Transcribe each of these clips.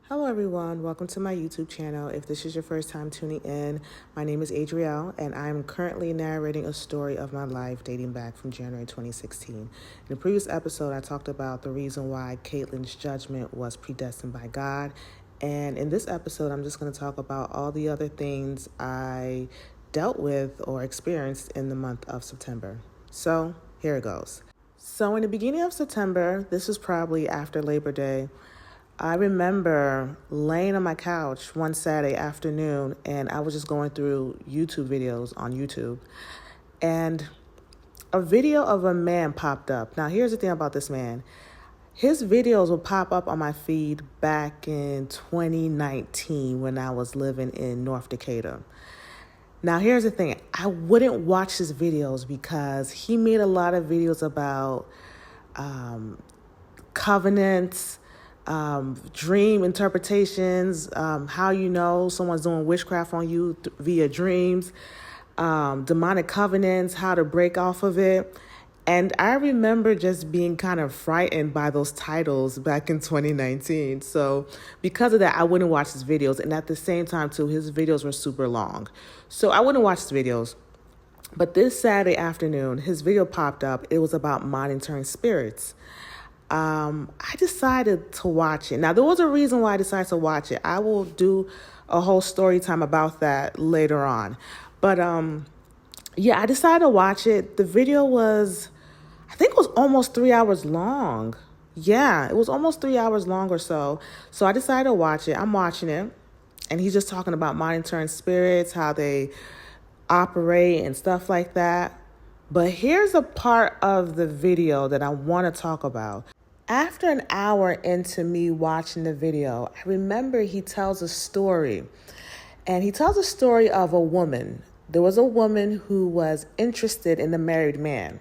Hello everyone, welcome to my YouTube channel. If this is your first time tuning in, my name is Adrielle and I'm currently narrating a story of my life dating back from January 2016. In the previous episode, I talked about the reason why Caitlin's judgment was predestined by God. And in this episode, I'm just going to talk about all the other things I dealt with or experienced in the month of September. So here it goes. So in the beginning of September, this was probably after Labor Day, I remember laying on my couch one Saturday afternoon and I was just going through YouTube videos on YouTube and a video of a man popped up. Now, here's the thing about this man. His videos would pop up on my feed back in 2019 when I was living in North Decatur. Now, here's the thing. I wouldn't watch his videos because he made a lot of videos about covenants, dream interpretations, how you know someone's doing witchcraft on you via dreams, demonic covenants, how to break off of it. And I remember just being kind of frightened by those titles back in 2019. So because of that, I wouldn't watch his videos. And at the same time, too, his videos were super long. So I wouldn't watch his videos. But this Saturday afternoon, his video popped up. It was about monitoring spirits. I decided to watch it. Now, there was a reason why I decided to watch it. I will do a whole story time about that later on. But yeah, I decided to watch it. The video was, I think it was almost 3 hours long. Yeah, it was almost 3 hours long or so. So I decided to watch it. I'm watching it. And he's just talking about monitoring spirits, how they operate and stuff like that. But here's a part of the video that I want to talk about. After an hour into me watching the video, I remember he tells a story. And he tells a story of a woman. There was a woman who was interested in the married man.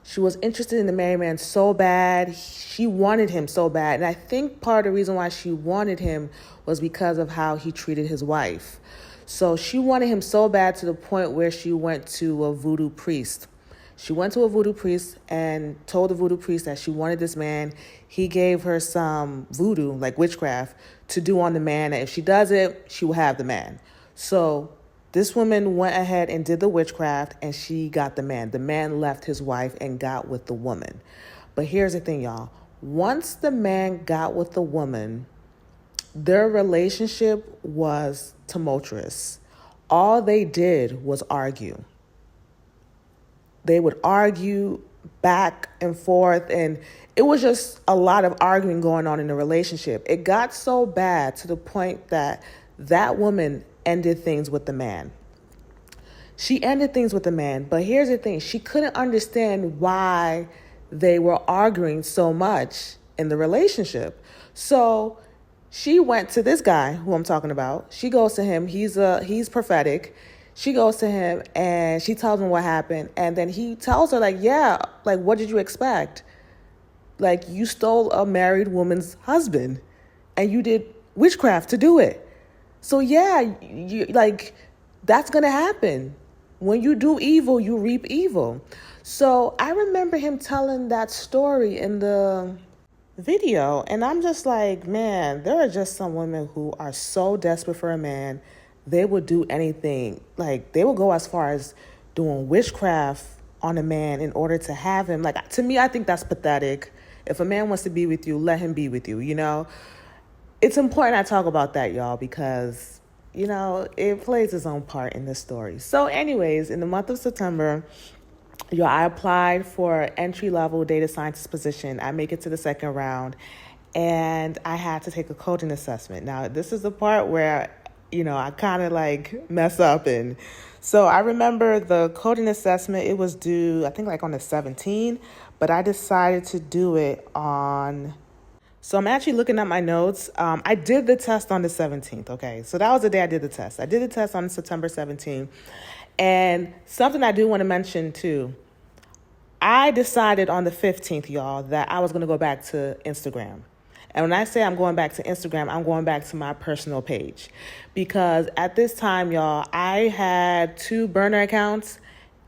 She was interested in the married man so bad. She wanted him so bad. And I think part of the reason why she wanted him was because of how he treated his wife. So she wanted him so bad to the point where she went to a voodoo priest. She went to a voodoo priest and told the voodoo priest that she wanted this man. He gave her some voodoo, like witchcraft, to do on the man. And if she does it, she will have the man. So this woman went ahead and did the witchcraft and she got the man. The man left his wife and got with the woman. But here's the thing, y'all. Once the man got with the woman, their relationship was tumultuous. All they did was argue. They would argue back and forth, and it was just a lot of arguing going on in the relationship. It got so bad to the point that that woman ended things with the man. She ended things with the man, but here's the thing. She couldn't understand why they were arguing so much in the relationship. So she went to this guy who I'm talking about. She goes to him. He's prophetic. She goes to him and she tells him what happened. And then he tells her, like, yeah, like, what did you expect? Like, you stole a married woman's husband and you did witchcraft to do it. So yeah, that's going to happen. When you do evil, you reap evil. So I remember him telling that story in the video. And I'm just like, man, there are just some women who are so desperate for a man. They would do anything. Like, they will go as far as doing witchcraft on a man in order to have him. Like, to me, I think that's pathetic. If a man wants to be with you, let him be with you, you know? It's important I talk about that, y'all, because, you know, it plays its own part in this story. So anyways, in the month of September, I applied for entry-level data scientist position. I make it to the second round, and I had to take a coding assessment. Now, this is the part where, you know, I kind of like mess up. And so I remember the coding assessment, it was due, I think like on the 17th, but I decided to do it on, so I'm actually looking at my notes. I did the test on the 17th. Okay. So that was the day I did the test. I did the test on September 17th. And something I do want to mention too, I decided on the 15th, y'all, that I was going to go back to Instagram. And when I say I'm going back to Instagram, I'm going back to my personal page. Because at this time, y'all, I had 2 burner accounts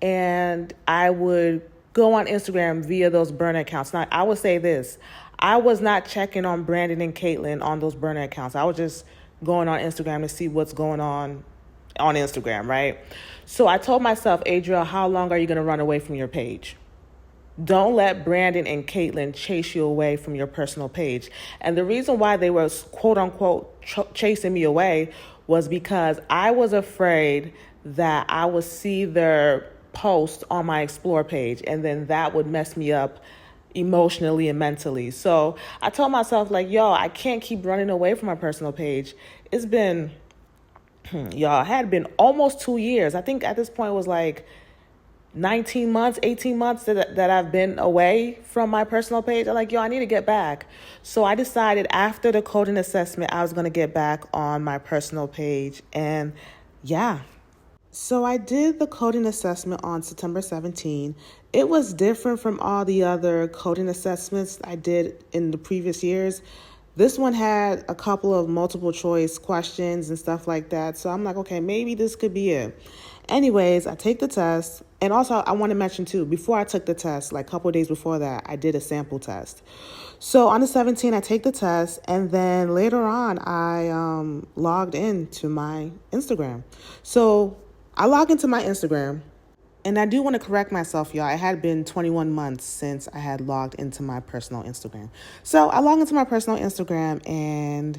and I would go on Instagram via those burner accounts. Now, I would say this. I was not checking on Brandon and Caitlin on those burner accounts. I was just going on Instagram to see what's going on Instagram, right? So I told myself, Adriel, how long are you going to run away from your page? Don't let Brandon and Caitlin chase you away from your personal page. And the reason why they were quote unquote chasing me away was because I was afraid that I would see their post on my Explore page and then that would mess me up emotionally and mentally. So I told myself, like, yo, I can't keep running away from my personal page. It's been, y'all, had been almost 2 years. I think at this point it was like 19 months, 18 months that I've been away from my personal page. I'm like, yo, I need to get back. So I decided after the coding assessment, I was going to get back on my personal page. And yeah. So I did the coding assessment on September 17. It was different from all the other coding assessments I did in the previous years. This one had a couple of multiple choice questions and stuff like that. So I'm like, okay, maybe this could be it. Anyways, I take the test. And also, I want to mention, too, before I took the test, like a couple of days before that, I did a sample test. So on the 17th, I take the test. And then later on, I logged into my Instagram. So I log into my Instagram. And I do want to correct myself, y'all. It had been 21 months since I had logged into my personal Instagram. So I logged into my personal Instagram and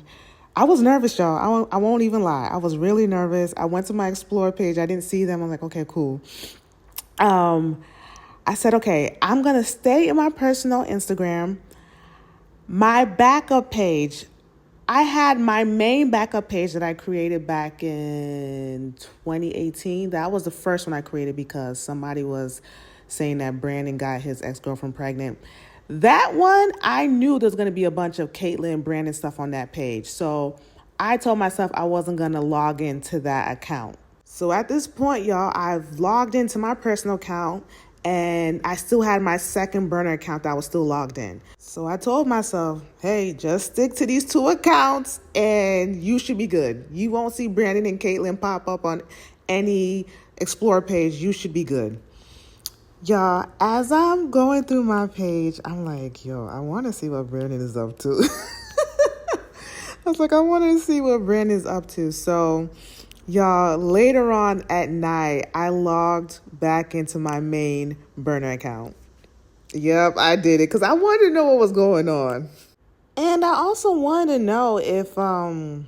I was nervous, y'all. I won't even lie. I was really nervous. I went to my Explore page. I didn't see them. I'm like, okay, cool. I said, okay, I'm going to stay in my personal Instagram. My backup page, I had my main backup page that I created back in 2018. That was the first one I created because somebody was saying that Brandon got his ex-girlfriend pregnant. That one, I knew there was going to be a bunch of Caitlin and Brandon stuff on that page. So I told myself I wasn't going to log into that account. So at this point, y'all, I've logged into my personal account and I still had my second burner account that was still logged in. So I told myself, hey, just stick to these two accounts and you should be good. You won't see Brandon and Caitlin pop up on any Explore page. You should be good. Y'all, as I'm going through my page, I'm like, yo, I want to see what Brandon is up to. I was like, I want to see what Brandon's up to. So y'all, later on at night, I logged back into my main burner account. Yep, I did it because I wanted to know what was going on. And I also wanted to know if some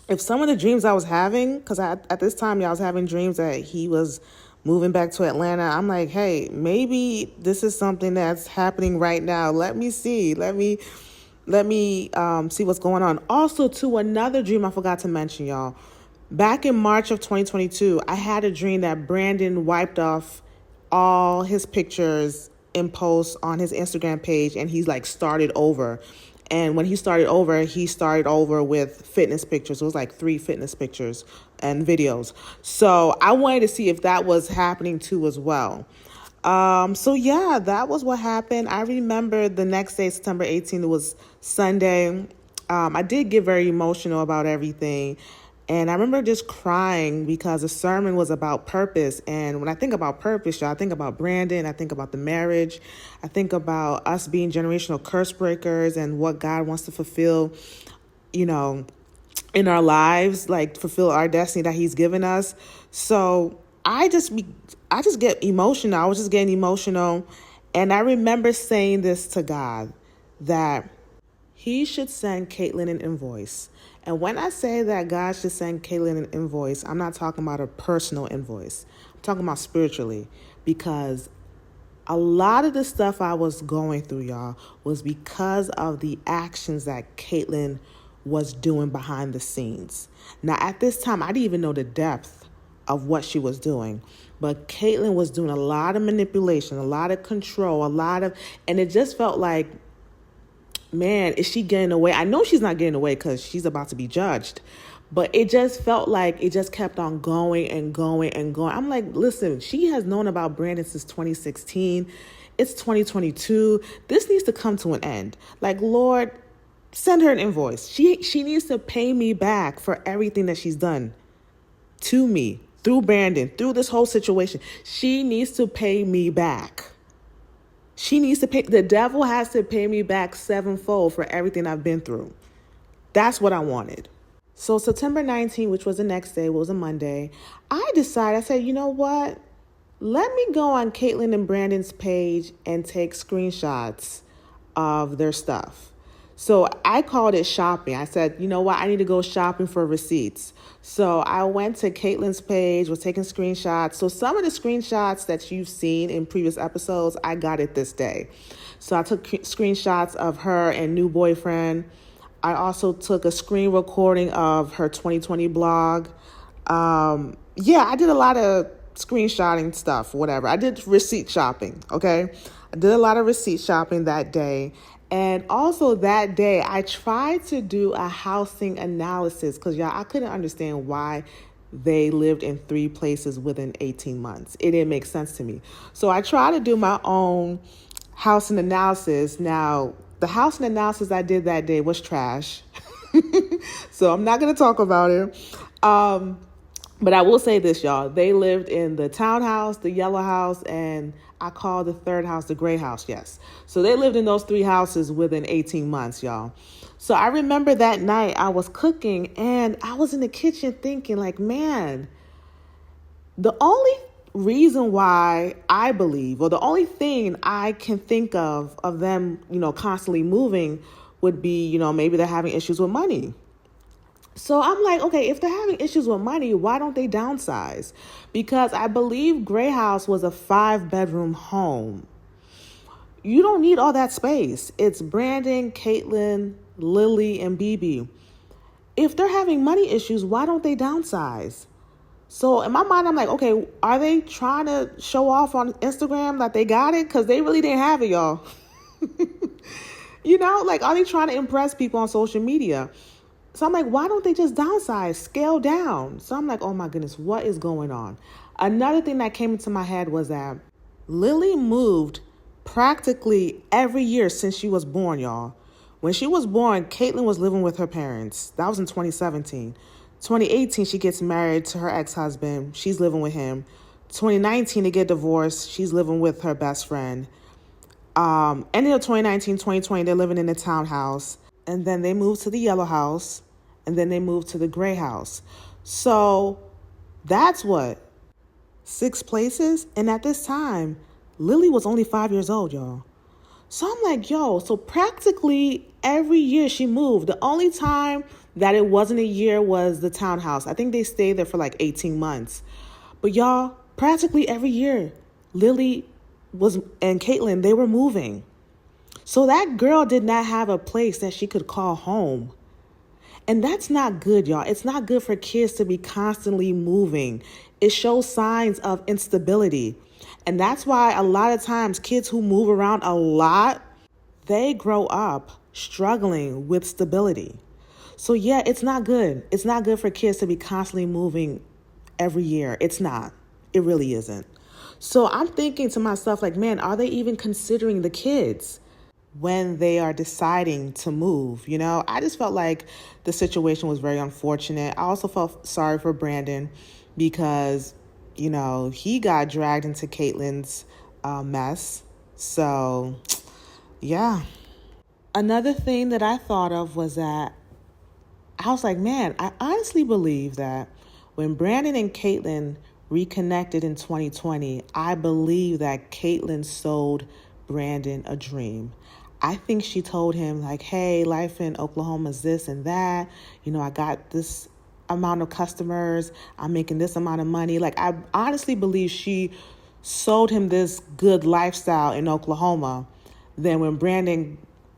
of the dreams I was having, because at this time, y'all, I was having dreams that he was moving back to Atlanta. I'm like, hey, maybe this is something that's happening right now. Let me see. Let me see what's going on. Also, to another dream I forgot to mention, y'all. Back in March of 2022, I had a dream that Brandon wiped off all his pictures and posts on his Instagram page, and he's like started over. And when he started over with fitness pictures. It was like 3 fitness pictures and videos. So I wanted to see if that was happening too as well. So yeah, that was what happened. I remember the next day, September 18th, it was Sunday. I did get very emotional about everything. And I remember just crying because the sermon was about purpose. And when I think about purpose, y'all, I think about Brandon. I think about the marriage. I think about us being generational curse breakers and what God wants to fulfill, in our lives, like fulfill our destiny that he's given us. So I just get emotional. I was just getting emotional. And I remember saying this to God, that he should send Caitlin an invoice. And when I say that God should send Caitlin an invoice, I'm not talking about a personal invoice. I'm talking about spiritually, because a lot of the stuff I was going through, y'all, was because of the actions that Caitlin was doing behind the scenes. Now, at this time, I didn't even know the depth of what she was doing. But Caitlin was doing a lot of manipulation, a lot of control, and it just felt like, man, is she getting away? I know she's not getting away because she's about to be judged. But it just felt like it just kept on going and going and going. I'm like, listen, she has known about Brandon since 2016. It's 2022. This needs to come to an end. Like, Lord, send her an invoice. She needs to pay me back for everything that she's done to me, through Brandon, through this whole situation. She needs to pay me back. She needs to pay. The devil has to pay me back sevenfold for everything I've been through. That's what I wanted. So September 19th, which was the next day, was a Monday, I said, you know what? Let me go on Caitlin and Brandon's page and take screenshots of their stuff. So I called it shopping. I said, you know what? I need to go shopping for receipts. So I went to Caitlin's page, was taking screenshots. So some of the screenshots that you've seen in previous episodes, I got it this day. So I took screenshots of her and new boyfriend. I also took a screen recording of her 2020 blog. I did a lot of screenshotting stuff, whatever. I did receipt shopping, okay? I did a lot of receipt shopping that day. And also that day, I tried to do a housing analysis because, y'all, I couldn't understand why they lived in 3 places within 18 months. It didn't make sense to me. So I tried to do my own housing analysis. Now, the housing analysis I did that day was trash. So I'm not going to talk about it. But I will say this, y'all. They lived in the townhouse, the yellow house, and I call the third house the gray house, yes. So they lived in those 3 houses within 18 months, y'all. So I remember that night I was cooking and I was in the kitchen thinking like, man, the only reason why I believe, or the only thing I can think of them, constantly moving would be, maybe they're having issues with money. So I'm like, okay, if they're having issues with money, why don't they downsize? Because I believe Gray House was a 5-bedroom home. You don't need all that space. It's Brandon, Caitlin, Lily, and BB. If they're having money issues, why don't they downsize? So in my mind, I'm like, okay, are they trying to show off on Instagram that they got it? Because they really didn't have it, y'all. Are they trying to impress people on social media? So I'm like, why don't they just downsize, scale down? So I'm like, oh my goodness, what is going on? Another thing that came into my head was that Lily moved practically every year since she was born, y'all. When she was born, Caitlin was living with her parents. That was in 2017. 2018, she gets married to her ex-husband. She's living with him. 2019, they get divorced. She's living with her best friend. Ending of 2019, 2020, they're living in a townhouse. And then they moved to the yellow house. And then they moved to the gray house. So that's 6 places? And at this time, Lily was only 5 years old, y'all. So I'm like, so practically every year she moved. The only time that it wasn't a year was the townhouse. I think they stayed there for like 18 months. But y'all, practically every year, Lily and Caitlin, they were moving. So that girl did not have a place that she could call home. And that's not good, y'all. It's not good for kids to be constantly moving. It shows signs of instability. And that's why a lot of times kids who move around a lot, they grow up struggling with stability. So yeah, it's not good. It's not good for kids to be constantly moving every year. It's not. It really isn't. So I'm thinking to myself, like, man, are they even considering the kids when they are deciding to move? I just felt like the situation was very unfortunate. I also felt sorry for Brandon because, he got dragged into Caitlin's mess. So, yeah. Another thing that I thought of was that I was like, man, I honestly believe that when Brandon and Caitlin reconnected in 2020, I believe that Caitlin sold Brandon a dream. I think she told him like, hey, life in Oklahoma is this and that. I got this amount of customers. I'm making this amount of money. Like, I honestly believe she sold him this good lifestyle in Oklahoma. Then when Brandon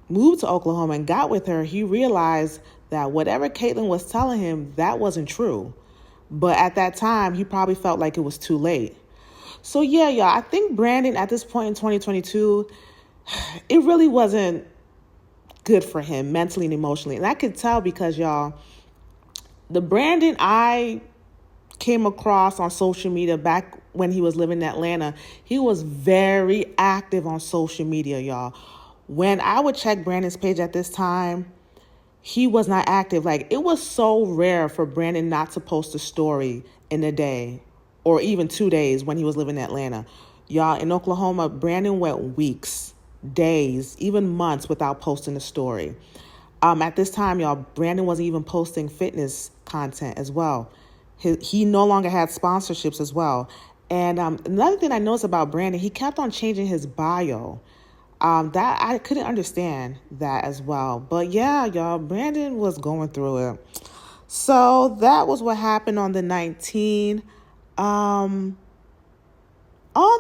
moved to Oklahoma and got with her, he realized that whatever Caitlin was telling him, that wasn't true. But at that time, he probably felt like it was too late. So yeah, y'all, I think Brandon at this point in 2022, it really wasn't good for him mentally and emotionally. And I could tell because, y'all, the Brandon I came across on social media back when he was living in Atlanta, he was very active on social media, y'all. When I would check Brandon's page at this time, he was not active. Like, it was so rare for Brandon not to post a story in a day or even 2 days when he was living in Atlanta. Y'all, in Oklahoma, Brandon went weeks, days, even months without posting a story. At this time, y'all, Brandon wasn't even posting fitness content as well. He no longer had sponsorships as well. And another thing I noticed about Brandon, he kept on changing his bio. That I couldn't understand that as well. But yeah, y'all, Brandon was going through it. So that was what happened on the 19th. All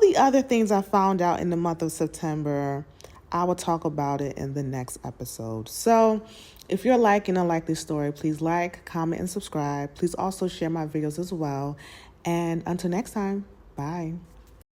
the other things I found out in the month of September, I will talk about it in the next episode. So if you're liking or like this story, please like, comment, and subscribe. Please also share my videos as well. And until next time, bye.